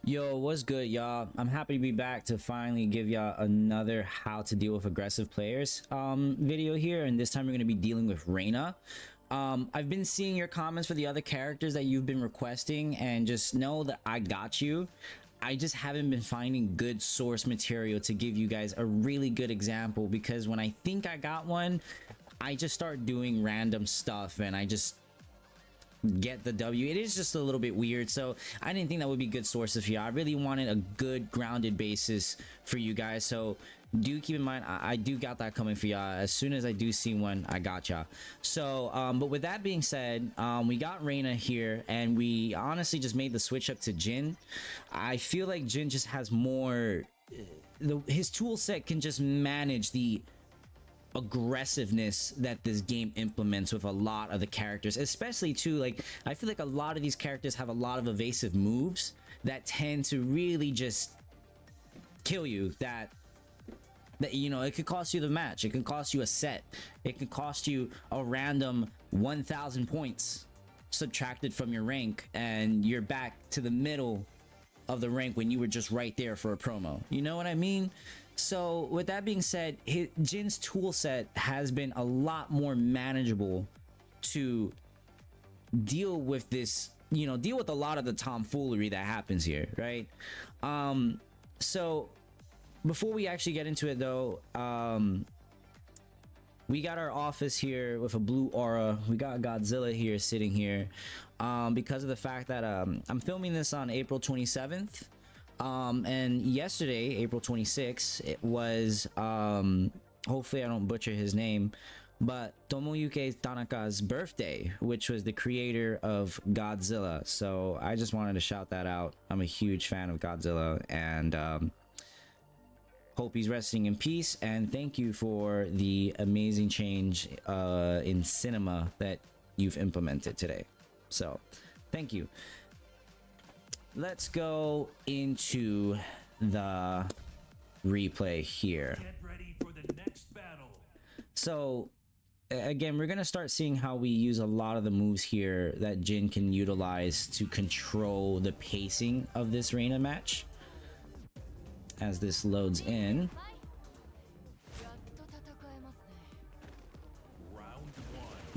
Yo, what's good, y'all? I'm happy to be back to finally give y'all another how to deal with aggressive players video here, and this time we're going to be dealing with Reina. I've been seeing your comments for the other characters that you've been requesting, and just know that I got you. I just haven't been finding good source material to give you guys a really good example, because when I think I got one, I just start doing random stuff and I just get the W. It is just a little bit weird, so I didn't think that would be good sources for you. I really wanted a good grounded basis for you guys, so do keep in mind I do got that coming for y'all. As soon as I do see one, I got y'all. So but with that being said, we got Reina here, and we honestly just made the switch up to Jin. I feel like Jin just has more his tool set can just manage the aggressiveness that this game implements with a lot of the characters, especially too, like, I feel like a lot of these characters have a lot of evasive moves that tend to really just kill you, that you know, it could cost you the match, it can cost you a set, it can cost you a random 1,000 points subtracted from your rank, and you're back to the middle of the rank when you were just right there for a promo. You know what I mean? So with that being said, Jin's tool set has been a lot more manageable to deal with this, you know, deal with a lot of the tomfoolery that happens here, right? So before we actually get into it though, we got our office here with a blue aura. We got Godzilla here sitting here because of the fact that I'm filming this on April 27th. And yesterday, April 26th, it was hopefully I don't butcher his name, but Tomoyuki Tanaka's birthday, which was the creator of Godzilla. So I just wanted to shout that out. I'm a huge fan of Godzilla, and hope he's resting in peace, and thank you for the amazing change in cinema that you've implemented today. So thank you. Let's go into the replay here. Get ready for the next battle. So again, we're gonna start seeing how we use a lot of the moves here that Jin can utilize to control the pacing of this Reina match as this loads in.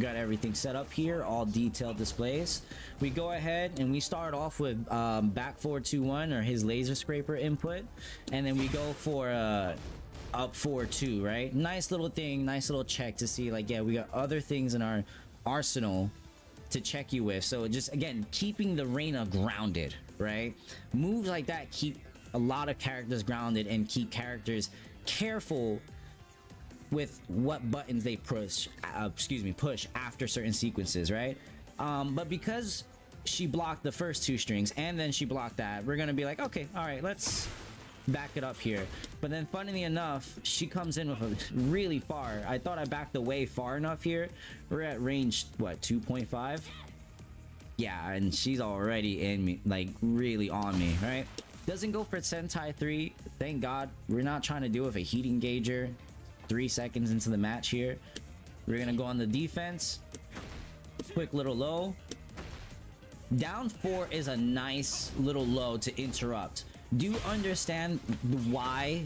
Got everything set up here, all detailed displays. We go ahead and we start off with back 4-2-1, or his laser scraper input, and then we go for up 4-2, right? Nice little thing, nice little check to see, like, yeah, we got other things in our arsenal to check you with. So just, again, keeping the Reina grounded, right? Moves like that keep a lot of characters grounded and keep characters careful with what buttons they push after certain sequences, right? But because she blocked the first two strings and then she blocked that, we're gonna be like, okay, all right, let's back it up here. But then funnily enough, she comes in with a really far. I thought I backed away far enough here. We're at range, what, 2.5? Yeah, and she's already in me, like really on me, right? Doesn't go for Sentai 3, thank God. We're not trying to deal with a heat engager 3 seconds into the match here. We're gonna go on the defense. Quick little low. Down 4 is a nice little low to interrupt. Do you understand why,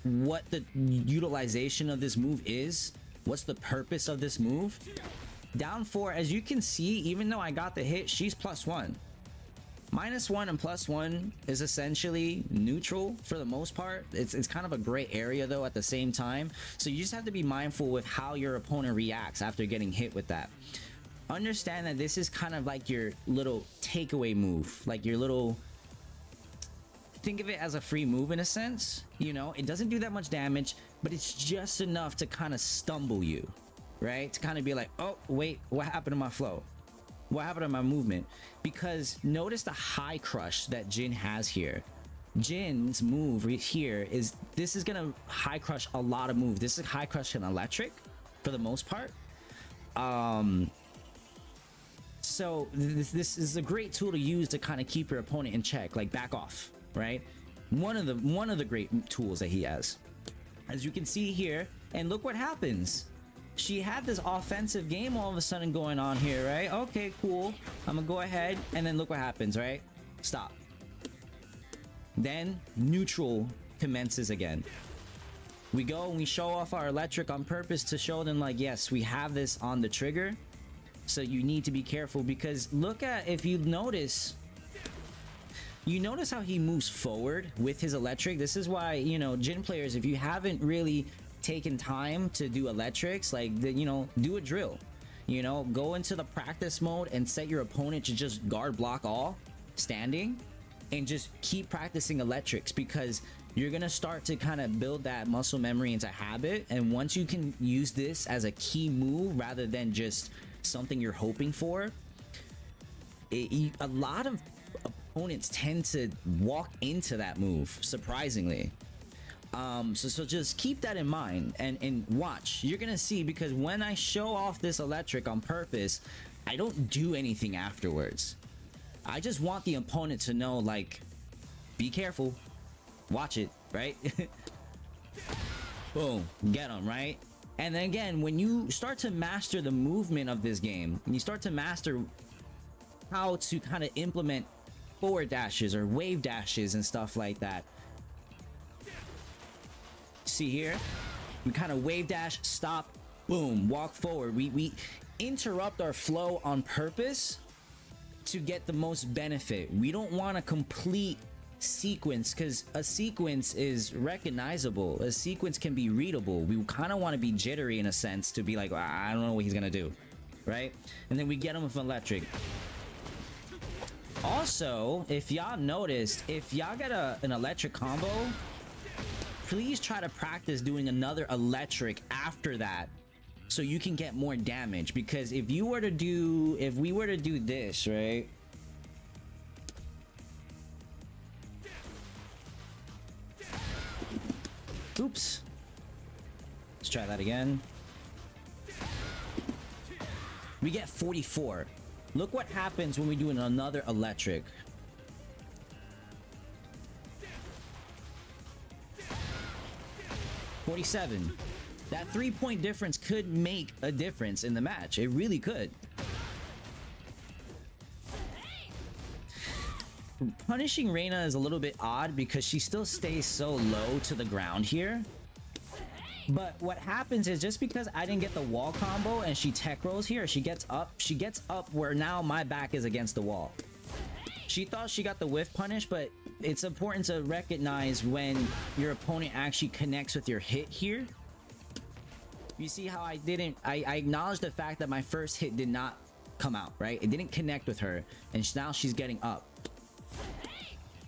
what the utilization of this move is? What's the purpose of this move? Down 4, as you can see, even though I got the hit, she's +1. -1 and +1 is essentially neutral for the most part. It's kind of a gray area though at the same time. So you just have to be mindful with how your opponent reacts after getting hit with that. Understand that this is kind of like your little takeaway move, like your little, think of it as a free move in a sense. You know, it doesn't do that much damage, but it's just enough to kind of stumble you, right? To kind of be like, oh wait, what happened to my flow? What happened to my movement? Because notice the high crush that Jin has here. Jin's move right here is, this is gonna high crush a lot of moves. This is high crush and electric for the most part. So this is a great tool to use to kind of keep your opponent in check, like back off, right? One of the great tools that he has, as you can see here. And look what happens. She had this offensive game all of a sudden going on here, right? Okay, cool. I'm gonna go ahead, and then look what happens, right? Stop. Then neutral commences again. We go and we show off our electric on purpose to show them like, yes, we have this on the trigger. So you need to be careful, because look at, if you notice how he moves forward with his electric. This is why, you know, Jin players, if you haven't really taken time to do electrics, like, you know, do a drill. You know, go into the practice mode and set your opponent to just guard block all standing, and just keep practicing electrics, because you're gonna start to kind of build that muscle memory into habit. And once you can use this as a key move rather than just something you're hoping for, a lot of opponents tend to walk into that move, surprisingly. So just keep that in mind and watch. You're gonna see, because when I show off this electric on purpose, I don't do anything afterwards. I just want the opponent to know, like, be careful, watch it, right? Boom, get them, right? And then again, when you start to master the movement of this game, and you start to master how to kind of implement forward dashes or wave dashes and stuff like that. See here, we kind of wave dash, stop, boom, walk forward. We interrupt our flow on purpose to get the most benefit. We don't want a complete sequence, because a sequence is recognizable. A sequence can be readable. We kind of want to be jittery in a sense, to be like, I don't know what he's gonna do, right? And then we get him with electric. Also, if y'all noticed, if y'all get an electric combo, please try to practice doing another electric after that, so you can get more damage. Because if we were to do this, right? Oops. Let's try that again. We get 44. Look what happens when we do another electric. $47. That 3-point difference could make a difference in the match. It really could. Punishing Reina is a little bit odd, because she still stays so low to the ground here. But what happens is, just because I didn't get the wall combo and she tech rolls here, she gets up where now my back is against the wall. She thought she got the whiff punish, but it's important to recognize when your opponent actually connects with your hit here. You see how I acknowledged the fact that my first hit did not come out, right? It didn't connect with her, and now she's getting up.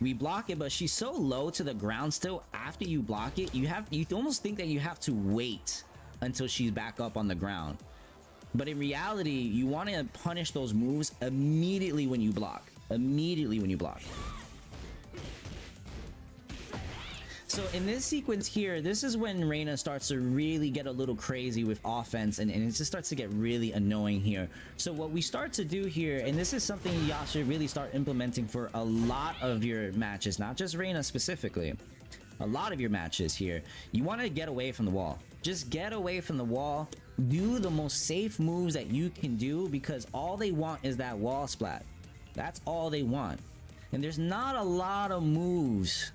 We block it, but she's so low to the ground still. After you block it, you almost think that you have to wait until she's back up on the ground. But in reality, you want to punish those moves immediately when you block. Immediately when you block. So in this sequence here, this is when Reina starts to really get a little crazy with offense, and it just starts to get really annoying here. So what we start to do here, and this is something y'all should really start implementing for a lot of your matches, not just Reina specifically, a lot of your matches here, you want to get away from the wall. Just get away from the wall. Do the most safe moves that you can do, because all they want is that wall splat. That's all they want. And there's not a lot of moves,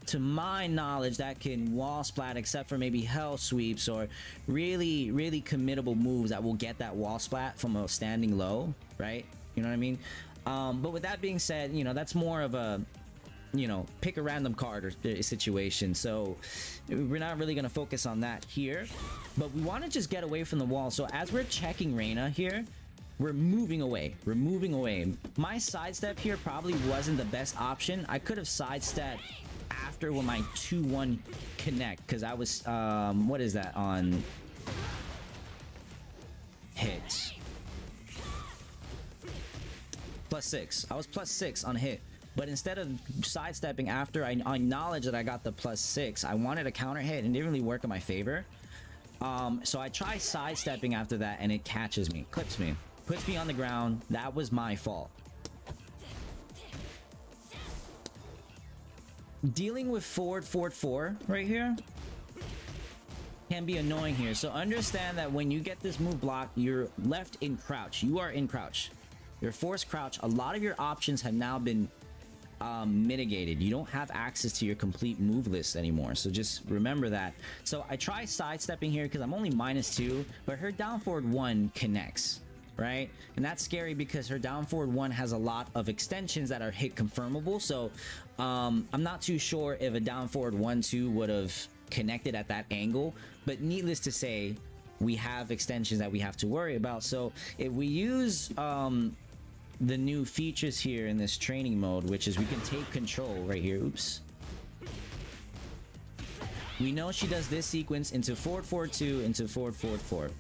to my knowledge, that can wall splat, except for maybe hell sweeps or really committable moves that will get that wall splat from a standing low, right? You know what I mean? But with that being said, you know, that's more of a, you know, pick a random card or situation. So we're not really going to focus on that here, but we want to just get away from the wall. So as we're checking Reina here, we're moving away. We're moving away. My sidestep here probably wasn't the best option. I could have sidestepped after when my 2-1 connect, because I was what is that on hits? +6. I was +6 on hit, but instead of sidestepping after I acknowledged that I got the +6, I wanted a counter hit, and it didn't really work in my favor. So I try sidestepping after that, and it catches me, clips me, puts me on the ground. That was my fault. Dealing with forward 4 right here can be annoying here. So understand that when you get this move blocked, you're left in crouch. You are in crouch. You're forced crouch. A lot of your options have now been mitigated. You don't have access to your complete move list anymore, so just remember that. So I try sidestepping here because I'm only -2, but her down forward 1 connects, right? And that's scary because her down forward 1 has a lot of extensions that are hit confirmable. So I'm not too sure if a down forward 1-2 would have connected at that angle, but needless to say, we have extensions that we have to worry about. So if we use the new features here in this training mode, which is we can take control right here. Oops. We know she does this sequence into forward forward 2 into forward forward 4.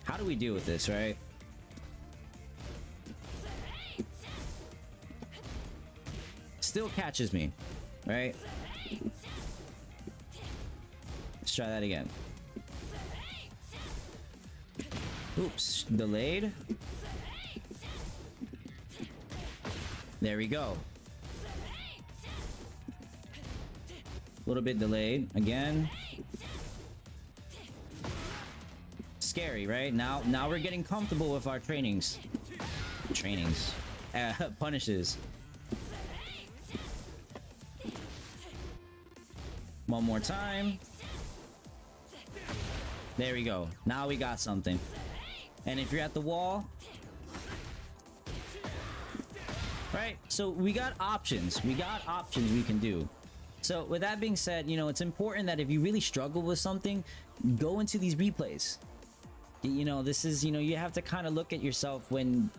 How do we deal with this, right? Still catches me, right? Let's try that again. Oops, delayed. There we go. A little bit delayed again. Scary, right? Now we're getting comfortable with our punishes. One more time. There we go. Now we got something. And if you're at the wall, right? So we got options. We got options we can do. So with that being said, you know, it's important that if you really struggle with something, go into these replays. You know, this is, you know, you have to kind of look at yourself when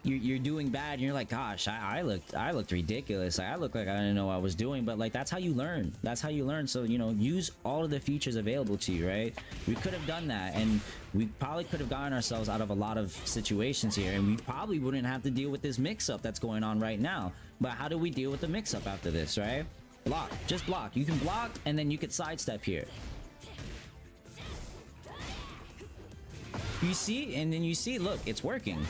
you're doing bad and you're like, gosh, I looked ridiculous. I looked like I didn't know what I was doing, but like, that's how you learn. That's how you learn. So, you know, use all of the features available to you, right? We could have done that, and we probably could have gotten ourselves out of a lot of situations here, and we probably wouldn't have to deal with this mix-up that's going on right now. But how do we deal with the mix-up after this, right? Block. Just block. You can block, and then you could sidestep here. You see? And then you see, look, it's working.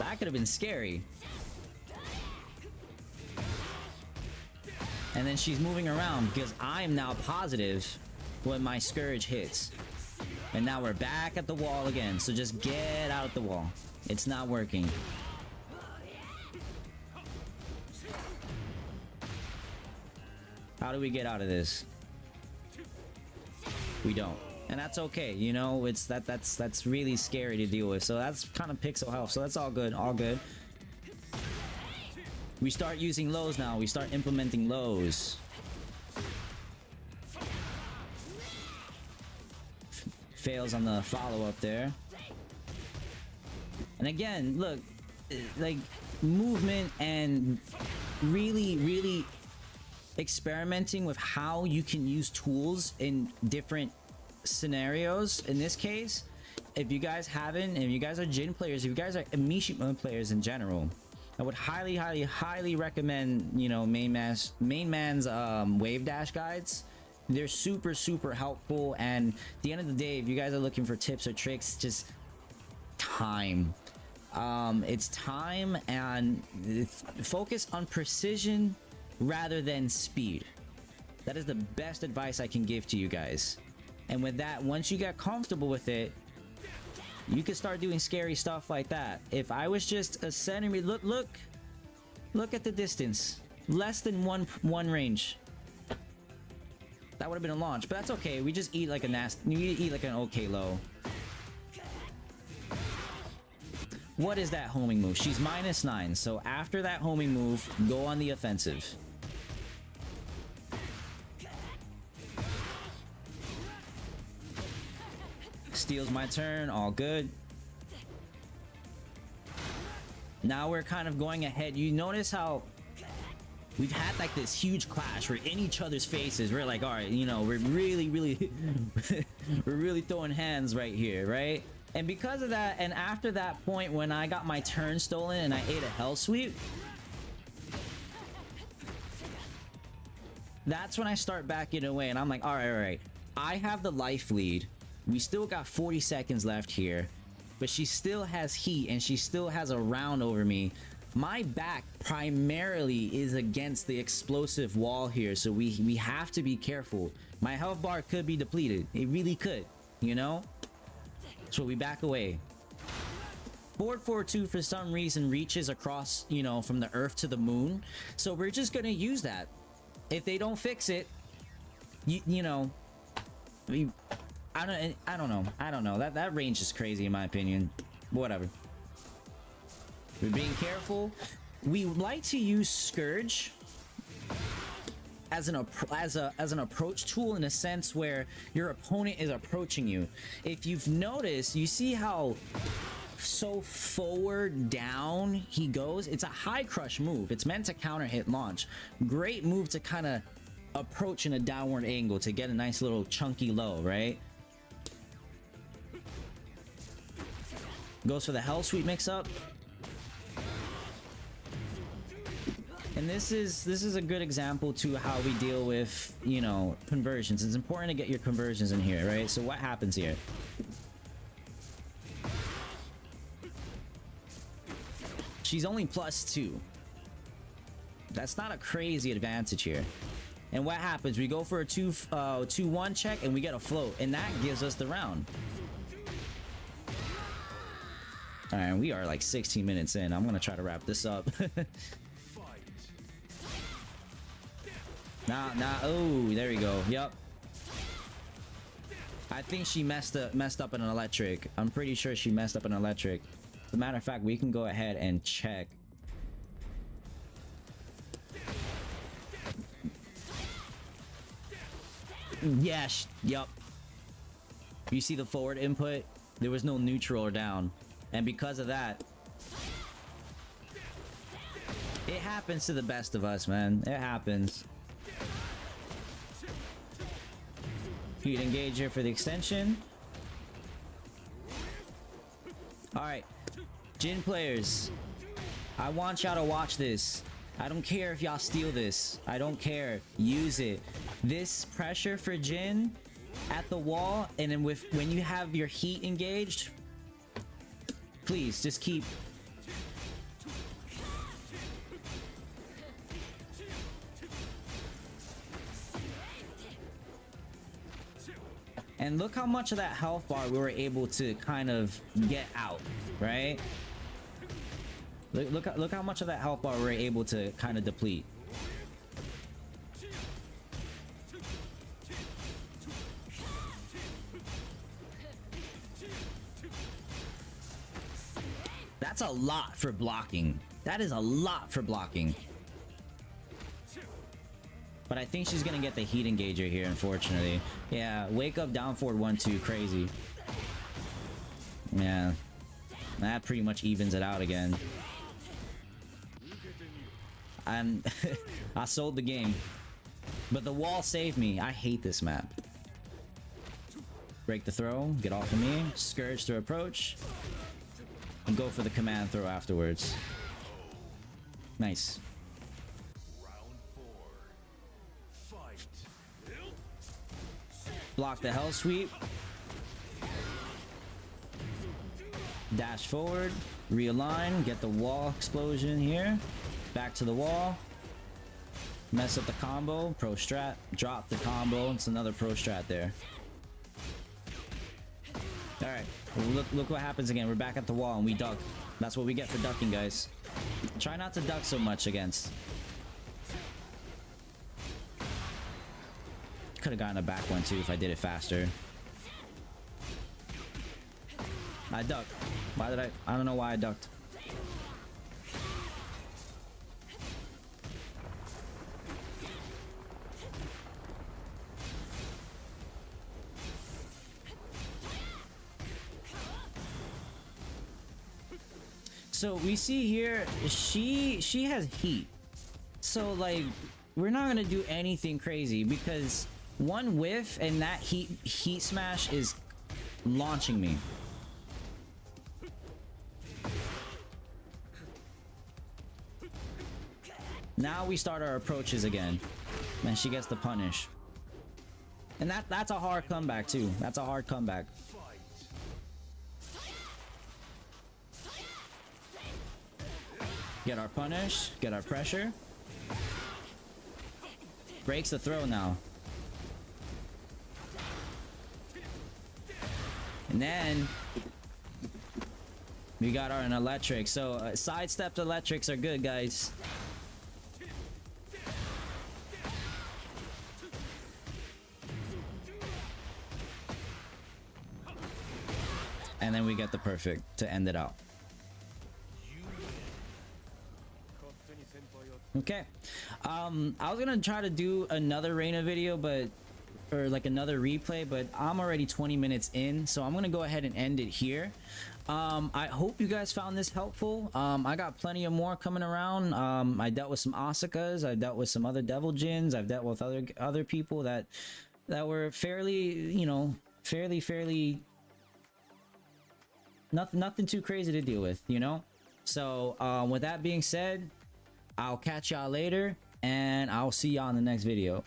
That could have been scary. And then she's moving around because I'm now positive when my Scourge hits. And now we're back at the wall again. So just get out the wall. It's not working. How do we get out of this? We don't. And that's okay, you know, it's that's really scary to deal with. So that's kind of pixel health. So that's all good, all good. We start using lows now. We start implementing lows. Fails on the follow-up there. And again, look, like movement and really experimenting with how you can use tools in different scenarios. In this case, if you guys haven't, if you guys are Jin players, if you guys are Mishima players in general, I would highly recommend, you know, main man's wave dash guides. They're super helpful, and at the end of the day, if you guys are looking for tips or tricks, just time. It's time, and focus on precision rather than speed. That is the best advice I can give to you guys. And with that, once you get comfortable with it, you can start doing scary stuff like that. If I was just a centimeter, look at the distance, less than one range. That would have been a launch, but that's okay. We just eat like a nasty, you eat like an okay low. What is that homing move? She's -9, so after that homing move, go on the offensive. Steals my turn, all good. Now we're kind of going ahead. You notice how we've had like this huge clash. We're in each other's faces. We're like, all right, you know, we're really we're really throwing hands right here, right? And because of that, and after that point when I got my turn stolen and I ate a hell sweep, that's when I start backing away, and I'm like, all right, I have the life lead. We still got 40 seconds left here, but she still has heat and she still has a round over me. My back primarily is against the explosive wall here, so we have to be careful. My health bar could be depleted. It really could, you know? So we back away. Forward 4-2 for some reason reaches across, you know, from the earth to the moon. So we're just gonna use that. If they don't fix it, you know, I don't know. That range is crazy in my opinion. Whatever. We're being careful. We like to use Scourge as an approach tool, in a sense where your opponent is approaching you. If you've noticed, you see how so forward down he goes. It's a high crush move. It's meant to counter hit launch. Great move to kind of approach in a downward angle to get a nice little chunky low, right? Goes for the hell sweep mix up. And this is a good example to how we deal with, you know, conversions. It's important to get your conversions in here, right? So what happens here? She's only +2. That's not a crazy advantage here. And what happens? We go for a 2-1 check and we get a float, and that gives us the round. All right, we are like 16 minutes in. I'm gonna try to wrap this up. Nah. Oh, there we go. Yep. I think she messed up an electric. I'm pretty sure she messed up an electric. As a matter of fact, we can go ahead and check. Yes. Yup. You see the forward input? There was no neutral or down. And because of that, it happens to the best of us, man. It happens. Heat engager for the extension. Alright. Jin players, I want y'all to watch this. I don't care if y'all steal this. I don't care. Use it. This pressure for Jin at the wall, and then when you have your heat engaged, please just keep. And look how much of that health bar we were able to kind of get out, right? Look how much of that health bar we were able to kind of deplete. That's a lot for blocking. That is a lot for blocking. But I think she's gonna get the heat engager here, unfortunately. Yeah, wake up down forward 1-2, crazy. Yeah, that pretty much evens it out again. And I sold the game, but the wall saved me. I hate this map. Break the throw, get off of me, Scourge through approach, and go for the command throw afterwards. Nice. Block the hell sweep. Dash forward, realign, get the wall explosion here. Back to the wall. Mess up the combo, pro strat, drop the combo. It's another pro strat there. Alright, look what happens again. We're back at the wall and we duck. That's what we get for ducking, guys. Try not to duck so much against. Could have gotten a back one too if I did it faster. I ducked. Why did I don't know why I ducked. So we see here, she has heat. So like, we're not gonna do anything crazy because one whiff and that heat smash is launching me. Now we start our approaches again. And she gets the punish. And that's a hard comeback too. That's a hard comeback. Get our punish, get our pressure. Breaks the throw now. And then We got our an electric. So sidestepped electrics are good, guys. And then we get the perfect to end it out. Okay. I was gonna try to do another Reina video, but or like another replay, but I'm already 20 minutes in, so I'm gonna go ahead and end it here. I hope you guys found this helpful. I got plenty of more coming around. I dealt with some Asukas, I dealt with some other Devil Jins, I've dealt with other people that were fairly, you know, fairly nothing too crazy to deal with, you know. So with that being said, I'll catch y'all later, and I'll see y'all in the next video.